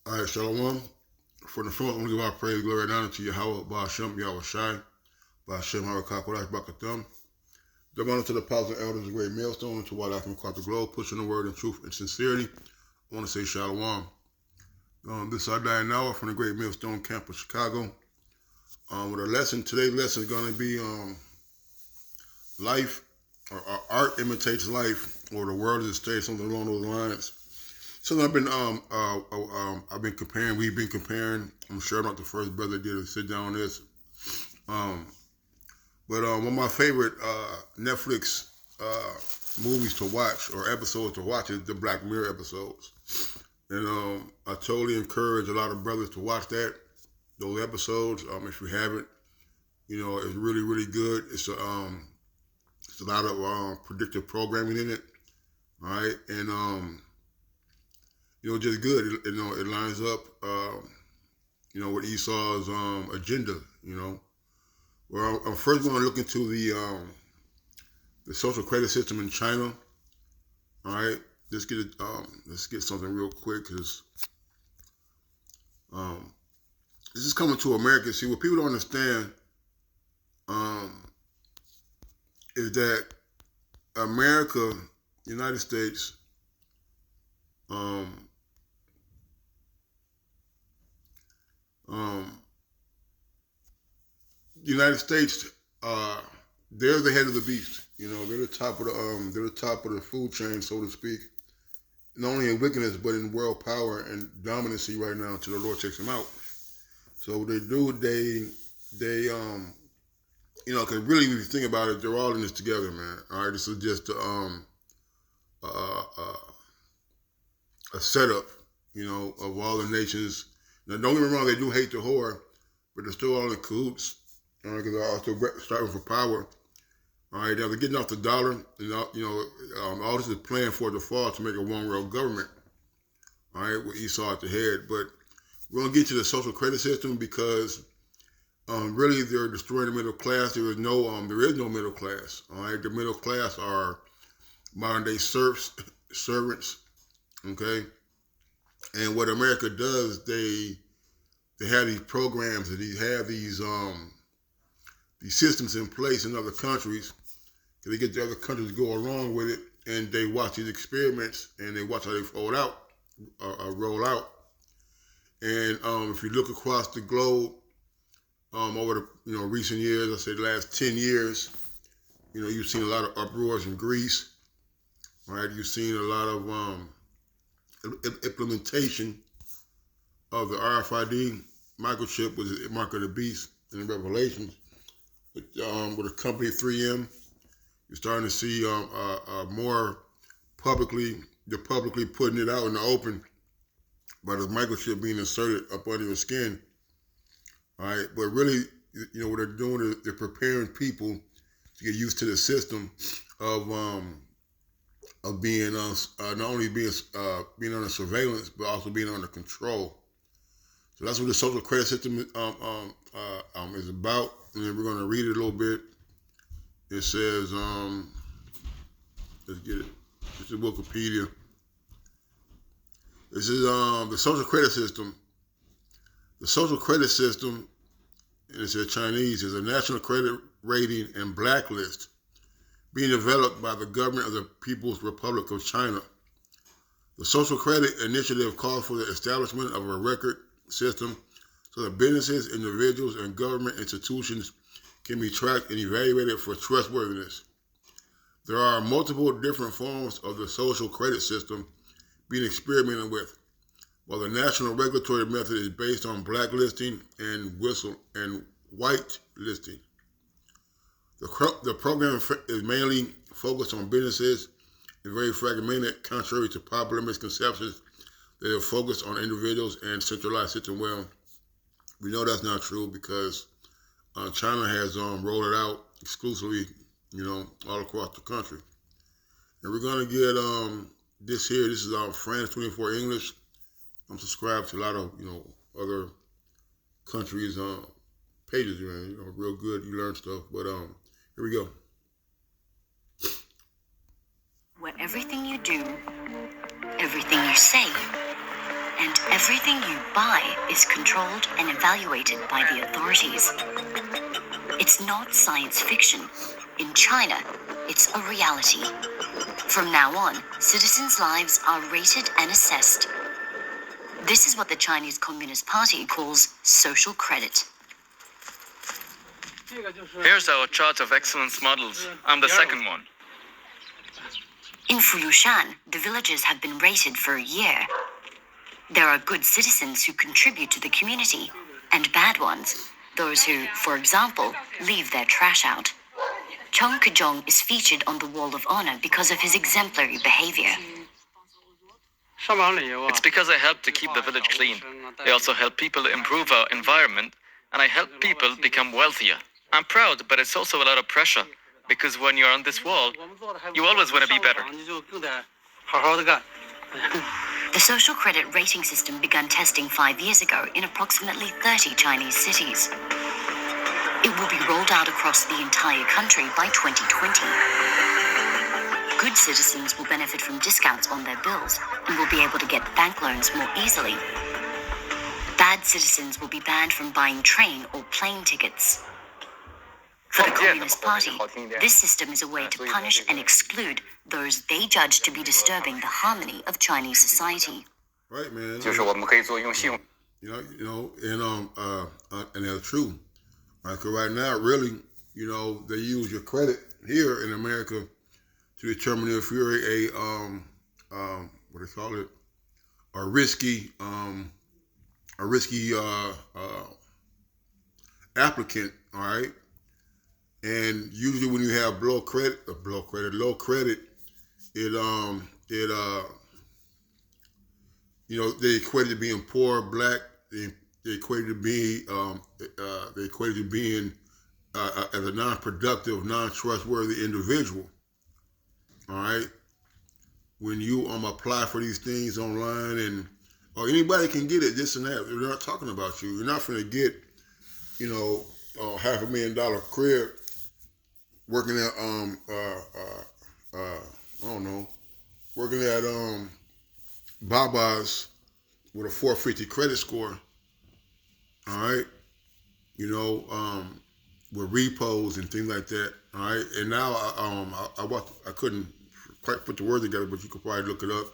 All right, Shalom. For the front, I'm going to give our praise, glory, and honor to Yahweh, Ba'ashem, Yahweh Shai, Ba'ashem, Harakakodash, Bakathum. Give honor to the apostles and elders, the great millstone, and to what I can across the globe, pushing the word in truth and sincerity. I want to say Shalom. This is our dying hour from the great millstone camp of Chicago. With our lesson, today's lesson is going to be life, or art imitates life, or the world is a stage, something along those lines. So I've been comparing. We've been comparing. I'm sure I'm not the first brother that did sit down on this. But one of my favorite Netflix movies to watch or episodes to watch is the Black Mirror episodes. And I totally encourage a lot of brothers to watch those episodes. If you haven't, it's really, really good. It's a lot of predictive programming in it. All right, and just good. It lines up, with Esau's agenda. Well, I'm first going to look into the social credit system in China. All right, let's get something real quick because this is coming to America. See, what people don't understand is that America, United States, United States, they're the head of the beast. They're the top of the food chain, so to speak. Not only in wickedness, but in world power and dominancy right now until the Lord takes them out. So what they do, because really, if you think about it, they're all in this together, man. All right, this is just a setup, of all the nations. Now, don't get me wrong, they do hate the whore, but they're still all in cahoots, because they're all still striving for power. All right, now they're getting off the dollar, and all this is planned for the fall to make a one world government. All right, with Esau at the head. But we're gonna get to the social credit system because really they're destroying the middle class. There is no middle class. All right, the middle class are modern day servants. Okay, and what America does, they have these programs and they have these systems in place in other countries. They get the other countries to go along with it, and they watch these experiments and they watch how they roll out. And if you look across the globe over the recent years, I say the last 10 years, you've seen a lot of uproars in Greece, right? You've seen a lot of implementation of the RFID microchip, which is the mark of the beast in the Revelations. With the company 3M, you're starting to see more they're publicly putting it out in the open by the microchip being inserted up under your skin. All right, but really, what they're doing is they're preparing people to get used to the system of being not only being under surveillance, but also being under control. So that's what the social credit system is about. And then we're going to read it a little bit. It says, let's get it. This is Wikipedia. This is the social credit system. The social credit system, and it says Chinese, is a national credit rating and blacklist being developed by the government of the People's Republic of China. The Social Credit Initiative calls for the establishment of a record system so that businesses, individuals, and government institutions can be tracked and evaluated for trustworthiness. There are multiple different forms of the social credit system being experimented with, while the national regulatory method is based on blacklisting and whitelisting. The program is mainly focused on businesses and very fragmented, contrary to popular misconceptions that are focused on individuals and centralized system. Well, we know that's not true because China has rolled it out exclusively, all across the country. And we're going to get this here. This is France 24 English. I'm subscribed to a lot of, other countries' pages, man. Real good. You learn stuff. But here we go. What everything you do, everything you say, and everything you buy is controlled and evaluated by the authorities. It's not science fiction. In China, it's a reality. From now on, citizens' lives are rated and assessed. This is what the Chinese Communist Party calls social credit. Here's our chart of excellence models. I'm the second one. In Fulushan, the villages have been rated for a year. There are good citizens who contribute to the community, and bad ones, those who, for example, leave their trash out. Chong Kejong is featured on the Wall of Honor because of his exemplary behavior. It's because I help to keep the village clean. I also help people improve our environment, and I help people become wealthier. I'm proud, but it's also a lot of pressure, because when you're on this wall, you always want to be better. The social credit rating system began testing 5 years ago in approximately 30 Chinese cities. It will be rolled out across the entire country by 2020. Good citizens will benefit from discounts on their bills and will be able to get bank loans more easily. Bad citizens will be banned from buying train or plane tickets. For the Communist Party, this system is a way to punish and exclude those they judge to be disturbing the harmony of Chinese society. Right, man. 就是我们可以做用信用。And that's true. Like right now, really, they use your credit here in America to determine if you're what do they call it, a risky applicant. All right. And usually when you have low credit, they equate it to being poor, black. They equate it to being as a non-productive, non-trustworthy individual. All right. When you apply for these things online or anybody can get it, this and that. They're not talking about you. You're not going to get, $500,000 crib working at working at Baba's with a 450 credit score. All right, with repos and things like that. All right, and now I couldn't quite put the words together, but you could probably look it up.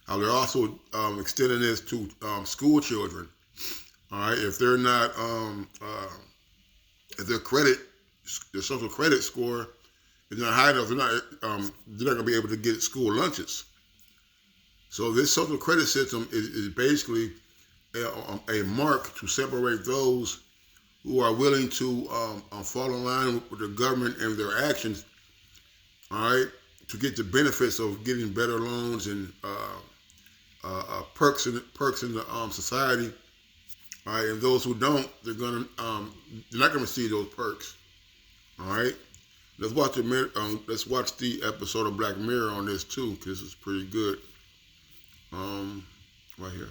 They're also extending this to school children. All right, if they're not if their social credit score is not high enough, they're not going to be able to get school lunches. So this social credit system is basically a mark to separate those who are willing to fall in line with the government and their actions, all right, to get the benefits of getting better loans and perks in the society. All right, and those who don't, they're not gonna see those perks. All right, let's watch the episode of Black Mirror on this too, because it's pretty good. Right here.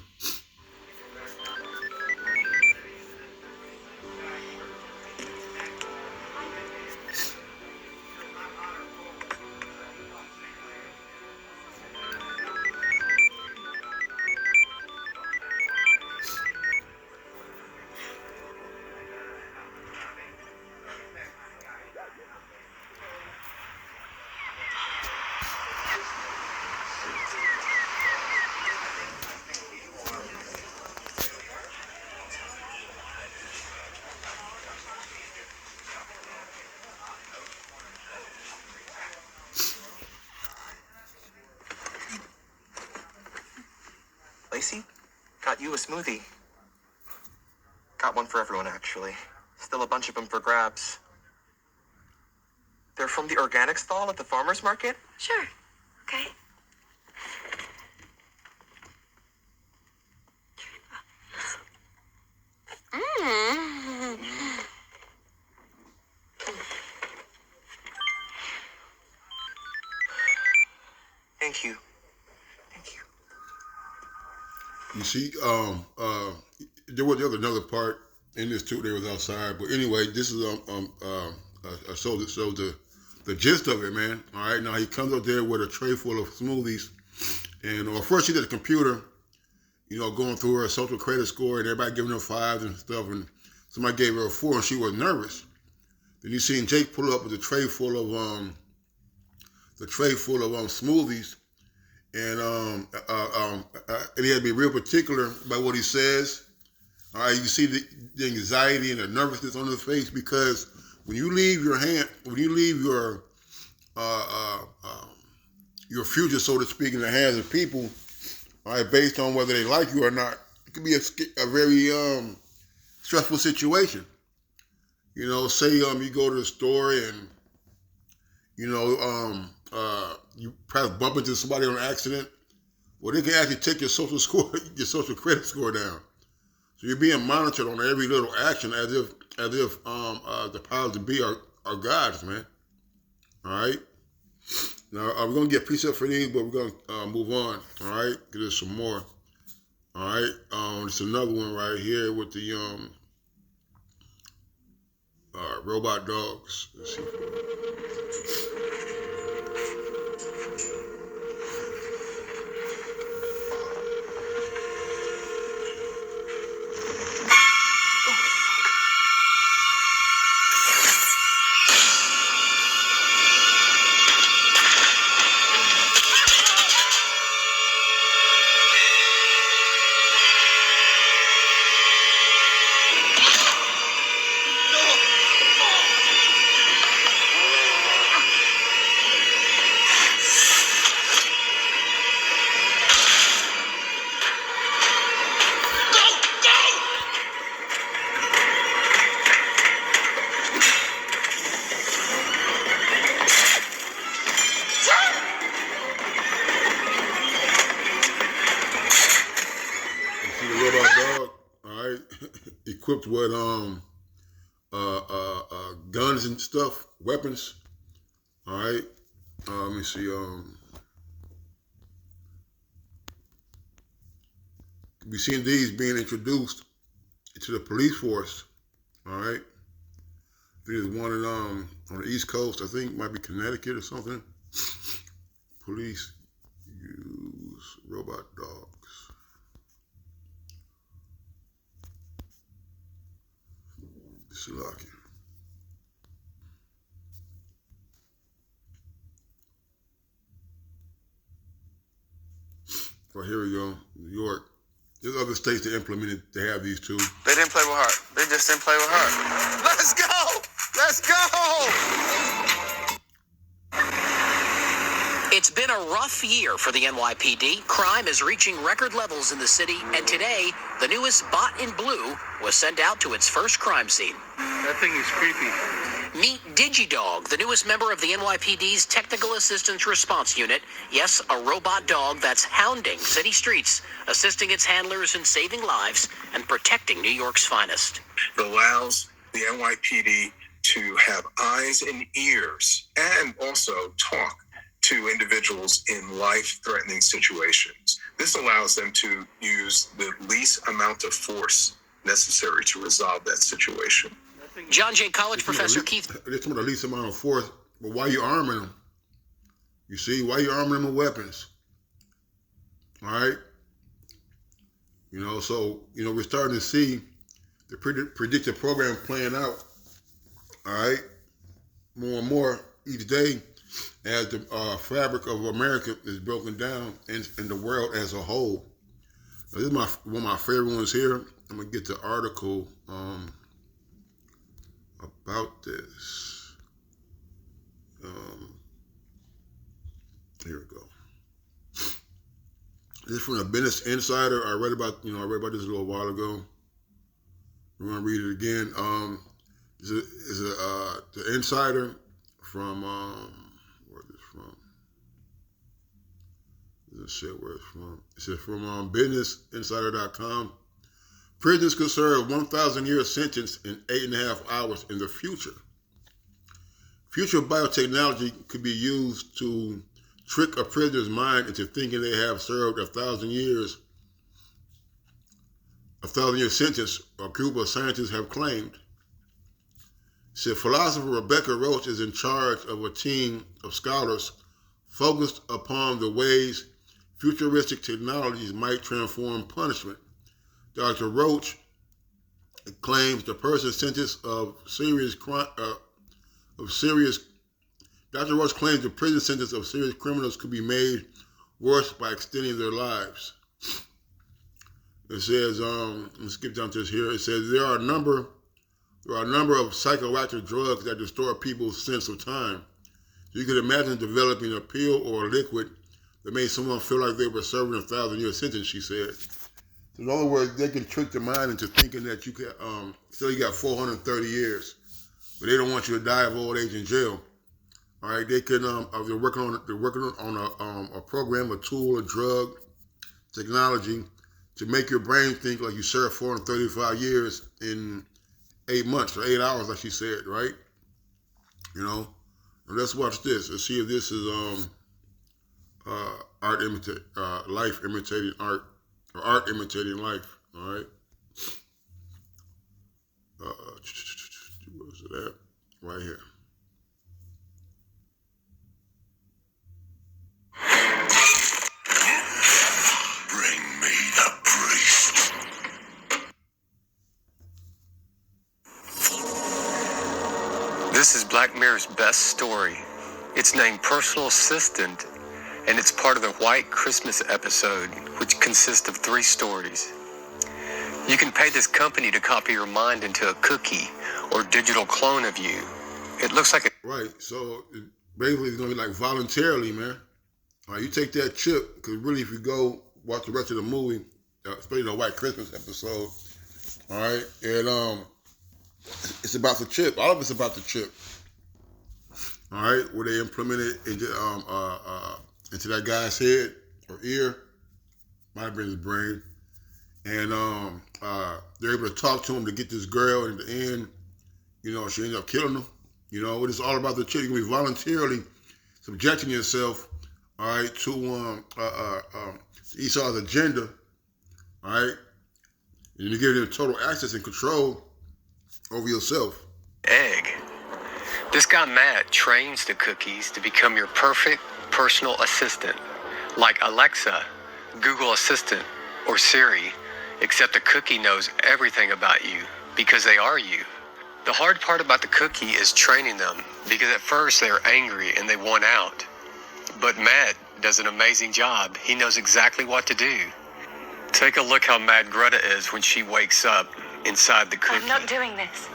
Lacey, got you a smoothie. Got one for everyone, actually. Still a bunch of them for grabs. They're from the organic stall at the farmer's market? Sure. Okay. Thank you. Thank you. You see, there was another part in this too. They was outside, but anyway, this is a show that shows the gist of it, man. All right, now he comes up there with a tray full of smoothies, and first he did a computer, going through her social credit score and everybody giving her 5s and stuff, and somebody gave her a 4 and she was nervous. Then you seen Jake pull up with a tray full of smoothies, and he had to be real particular about what he says. All right, you see the anxiety and the nervousness on his face, because when you leave your future, so to speak, in the hands of people, all right, based on whether they like you or not, it could be a very stressful situation. Say you go to the store and you perhaps bump into somebody on an accident. Well, they can actually take your social credit score down. So you're being monitored on every little action, as if the powers that be are gods, man. All right. Now we're gonna get preset for these, but we're gonna move on. All right, because there's some more. All right. There's another one right here with the robot dogs. Let's see. Equipped with guns and stuff, weapons. All right. Let me see. We've seen these being introduced to the police force. All right. There's one on the East Coast. I think it might be Connecticut or something. Police use robot dogs. Lucky. Well, here we go. New York. There's other states that implemented. They have these too. They didn't play with heart. They just didn't play with heart. Let's go! Let's go! It's been a rough year for the NYPD. Crime is reaching record levels in the city, and today, the newest bot in blue was sent out to its first crime scene. That thing is creepy. Meet DigiDog, the newest member of the NYPD's Technical Assistance Response Unit. Yes, a robot dog that's hounding city streets, assisting its handlers in saving lives and protecting New York's finest. It allows the NYPD to have eyes and ears and also talk to individuals in life-threatening situations. This allows them to use the least amount of force necessary to resolve that situation. John Jay College professor Keith. They're talking about the least amount of force, but why are you arming them? You see, why are you arming them with weapons? All right? So, we're starting to see the predictive program playing out, all right, more and more each day as the fabric of America is broken down in the world as a whole. Now, this is one of my favorite ones here. I'm going to get the article about this. Here we go. This is from the Business Insider. I read about this a little while ago. We're going to read it again. The Insider from, where is this from? It doesn't say where it's from. It says from businessinsider.com. Prisoners could serve 1,000-year sentence in 8.5 hours in the future. Future biotechnology could be used to trick a prisoner's mind into thinking they have served a 1,000-year sentence, a group of scientists have claimed. Said philosopher Rebecca Roach is in charge of a team of scholars focused upon the ways futuristic technologies might transform punishment. Dr. Roach claims the person sentenced of serious crime Dr. Roach claims the prison sentence of serious criminals could be made worse by extending their lives. It says, let's skip down to this here. It says there are a number of psychoactive drugs that distort people's sense of time. So you could imagine developing a pill or a liquid that made someone feel like they were serving a 1,000-year sentence, she said. So in other words, they can trick the mind into thinking that you can, you got 430 years, but they don't want you to die of old age in jail. All right, they can. They're working on a program, a tool, a drug, technology to make your brain think like you served 435 years in 8 months or 8 hours, like she said, right? You know. And let's watch this. Let's see if this is life imitating art, or art imitating life. All right. Where's it at? Right here. This is Black Mirror's best story. It's named Personal Assistant, and it's part of the White Christmas episode, which consists of 3 stories. You can pay this company to copy your mind into a cookie or digital clone of you. It looks like a... Right, so basically it's going to be like voluntarily, man. All right, you take that chip, because really if you go watch the rest of the movie, especially the White Christmas episode, all right, and it's about the chip. All of it's about the chip. All right, where they implement it into that guy's head or ear, might have been his brain, and they're able to talk to him to get this girl. And at the end, you know, she ended up killing him. You know, it's all about the chip. You're gonna be voluntarily subjecting yourself, all right, to Esau's agenda, all right, and you give them total access and control over yourself. Egg. This guy Matt trains the cookies to become your perfect personal assistant, like Alexa, Google Assistant, or Siri, except the cookie knows everything about you because they are you. The hard part about the cookie is training them, because at first they're angry and they want out. But Matt does an amazing job. He knows exactly what to do. Take a look how mad Greta is when she wakes up inside the cookie. I'm not doing this.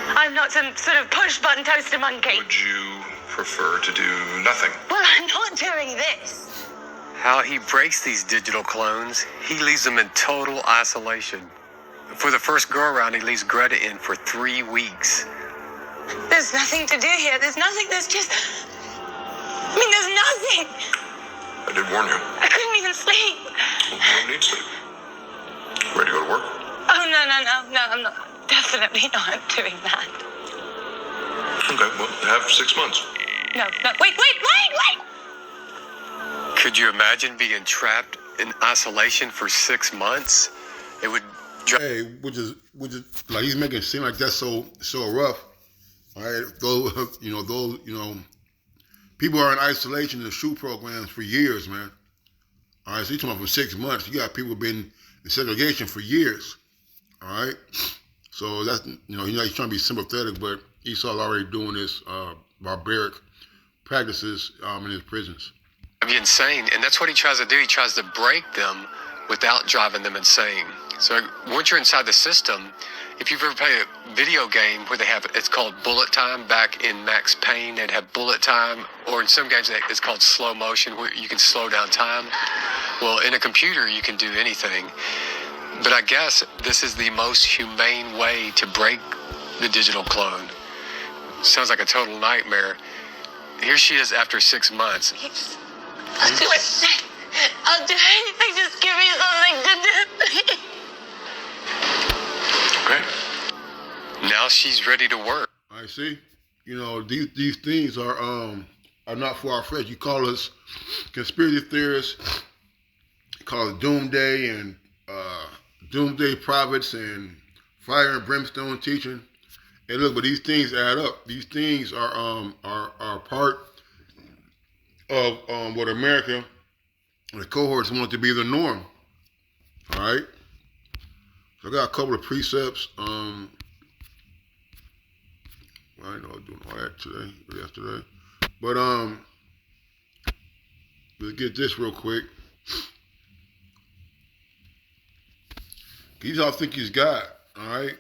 I'm not some sort of push-button toaster monkey. Would you prefer to do nothing? Well, I'm not doing this. How he breaks these digital clones, he leaves them in total isolation. For the first go-around, he leaves Greta in for 3 weeks. There's nothing to do here. There's nothing. There's just... there's nothing. I did warn you. I couldn't even sleep. Well, you don't need sleep. Ready to go to work? Oh, no, I'm not. Definitely not doing that. Okay, well, have 6 months. No, wait! Could you imagine being trapped in isolation for 6 months? It would... Hey, which is like he's making it seem like that's so rough. All right, those people are in isolation in the SHU programs for years, man. All right, so you're talking about for 6 months. You got people been in segregation for years. All right, so that's he's trying to be sympathetic, but Esau's already doing this barbaric practices in his prisons. Be insane, and that's what he tries to do. He tries to break them without driving them insane. So once you're inside the system, if you've ever played a video game where it's called bullet time, back in Max Payne, they'd have bullet time, or in some games it's called slow motion, where you can slow down time. Well, in a computer, you can do anything. But I guess this is the most humane way to break the digital clone. Sounds like a total nightmare. Here she is after 6 months. I'll do it. I'll do anything. Just give me something to do. Okay. Now she's ready to work. I see. These things are not far-fetched. You call us conspiracy theorists, you call it doomsday and doomsday prophets and fire and brimstone teaching. And look, but these things add up. These things are part of what America And the cohorts want to be the norm. All right. So I got a couple of precepts. I didn't know I was doing all that today or yesterday. But let's get this real quick. These all think he's God, all right?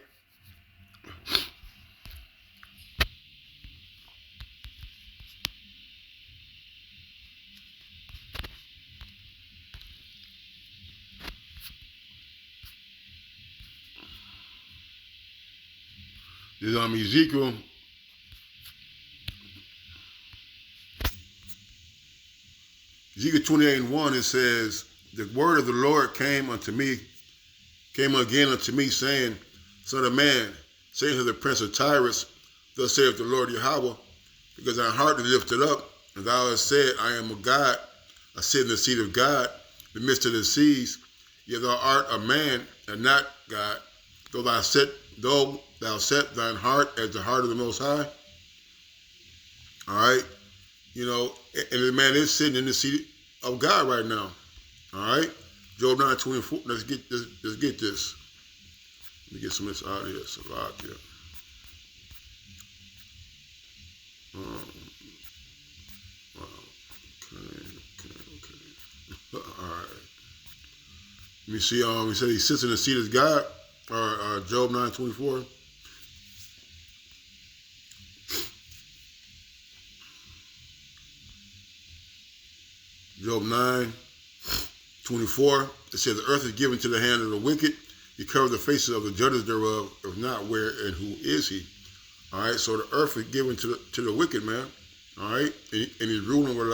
This Ezekiel. Ezekiel 28:1, it says, the word of the Lord came again unto me, saying, Son of man, say to the prince of Tyrus, thus saith the Lord Yahweh, because thy heart is lifted up, and thou hast said, I am a God, I sit in the seat of God, in the midst of the seas, yet thou art a man, and not God, though thou set thine heart as the heart of the Most High. All right? You know, and the man is sitting in the seat of God right now. All right? Job 9:24. Let's get this. Let me get some of this out of here. It's a lot here. Okay. All right. Let me see. He said he sits in the seat of God. Job 9:24. Job 9:24. It says, the earth is given to the hand of the wicked. He covered the faces of the judges thereof. If not, where and who is he? All right. So the earth is given to the wicked, man. All right. And he's ruling with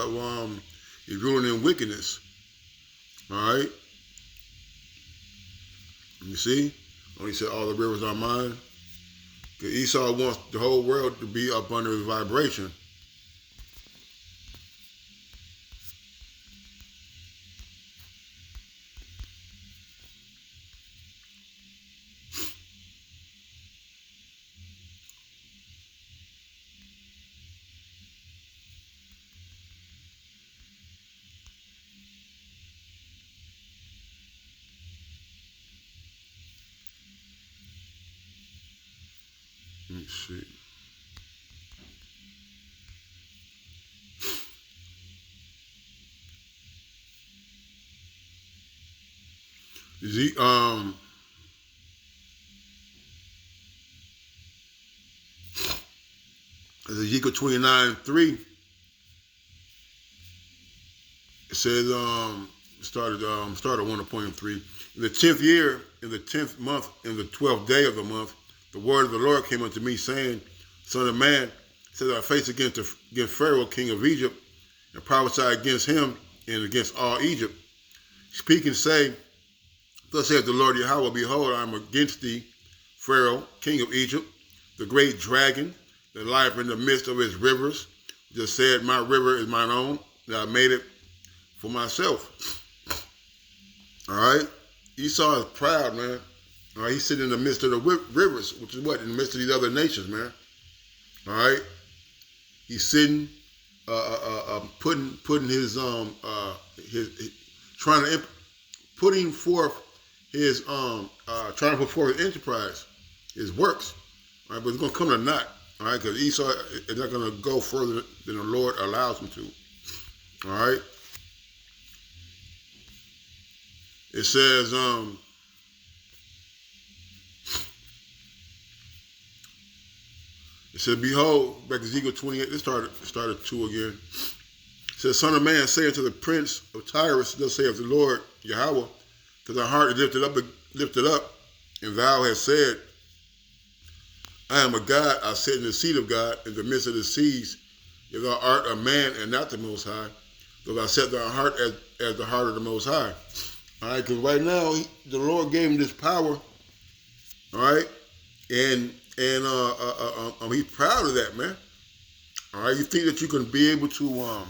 he's ruling in wickedness. All right. You see? When he said all the rivers are mine. Because Esau wants the whole world to be up under his vibration. Let me see. Ezekiel 29:3. It says, started 1:3. In the 10th year, in the 10th month, in the 12th day of the month, the word of the Lord came unto me, saying, Son of man, set thy face against Pharaoh, king of Egypt, and prophesy against him and against all Egypt. Speak and say, thus saith the Lord Yahweh, behold, I am against thee, Pharaoh, king of Egypt, the great dragon, that lieth in the midst of his rivers. Just said, my river is mine own, that I made it for myself. All right? Esau is proud, man. All right? He's sitting in the midst of the rivers, which is what? In the midst of these other nations, man. All right? He's sitting, putting his putting forth his trying to put forth his enterprise, his works. All right? But it's going to come to naught. All right? Because Esau is not going to go further than the Lord allows him to. All right? It says, behold, back to Ezekiel 28, this started 2 again. It says, Son of man, say unto the prince of Tyrus, thus saith the Lord Yahweh, because thy heart is lifted up, and thou hast said, I am a God, I sit in the seat of God, in the midst of the seas. If thou art a man and not the Most High, though thou set thy heart as the heart of the Most High. All right, because right now, the Lord gave him this power, all right, and he's proud of that, man. All right, you think that you can be able to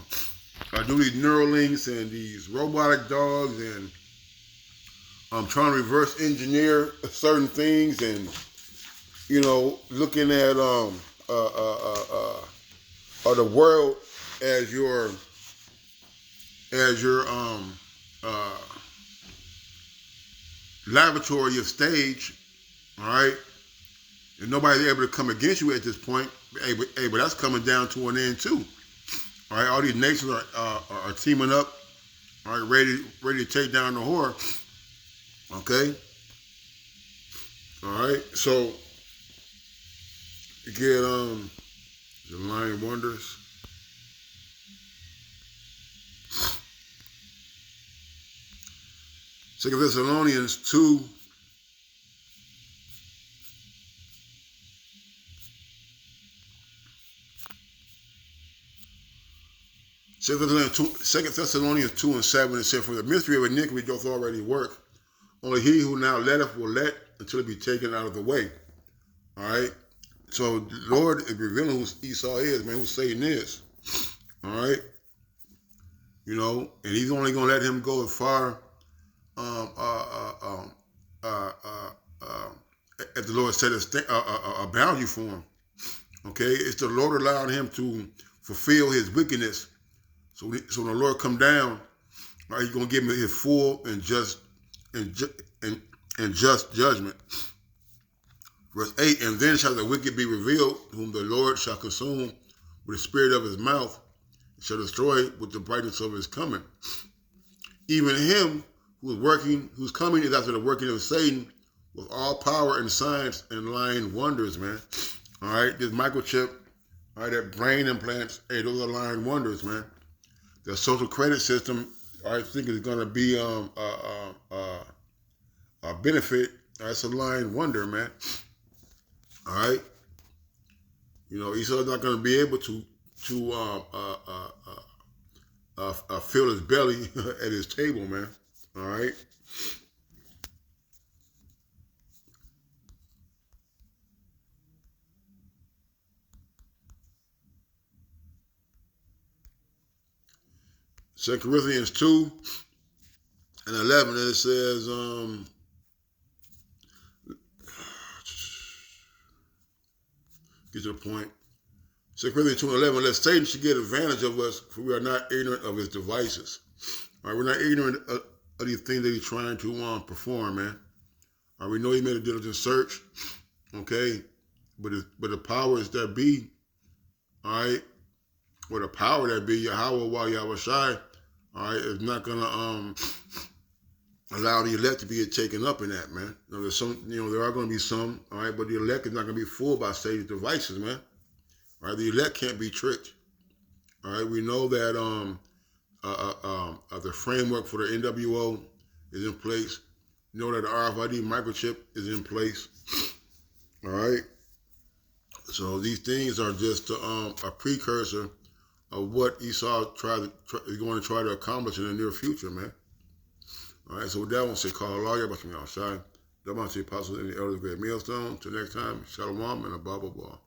do these Neuralinks and these robotic dogs and trying to reverse engineer certain things and, you know, looking at the world as your laboratory of stage, all right, and nobody's able to come against you at this point. Hey, but that's coming down to an end too. All right, all these nations are teaming up, all right, ready to take down the whore. Okay, all right. So you get the Lying Wonders. Second Thessalonians 2. Second Thessalonians 2 and 7, it said, "For the mystery of iniquity doth already work. Only he who now letteth will let until it be taken out of the way." All right. So the Lord is revealing who Esau is, man, who Satan is. All right. You know, and he's only going to let him go as far as the Lord set a boundary for him. Okay. It's the Lord allowing him to fulfill his wickedness. So when the Lord come down, right, he's going to give him his full and just judgment. Verse 8, "And then shall the wicked be revealed, whom the Lord shall consume with the spirit of his mouth, and shall destroy with the brightness of his coming. Even him whose coming is after the working of Satan, with all power and signs and lying wonders," man. All right, this microchip, all right, that brain implants, hey, those are lying wonders, man. The social credit system, I think, is going to be a benefit. That's a lying wonder, man. All right. You know, Esau's not going to be able to fill his belly at his table, man. All right. Second Corinthians 2 and 11, it says, get to the point. 2 Corinthians 2 and 11, "Lest Satan should get advantage of us, for we are not ignorant of his devices." All right, we're not ignorant of these things that he's trying to perform, man. All right, we know he made a diligent search, okay, but the powers that be, all right, or the power that be, Yahweh while Yahweh Shai, all right, is not gonna allow the elect to be taken up in that, man. You know, there's some, there are going to be some, all right, but the elect is not going to be fooled by Satan's devices, man. All right, the elect can't be tricked. All right, we know that the framework for the NWO is in place. You know that the RFID microchip is in place. All right, so these things are just a precursor of what Esau is going to try to accomplish in the near future, man. All right, so with that one, say, call Allah, Yahweh outside. That one, say, apostles and the elders of great millstone. Till next time, shalom and a blah, blah, blah.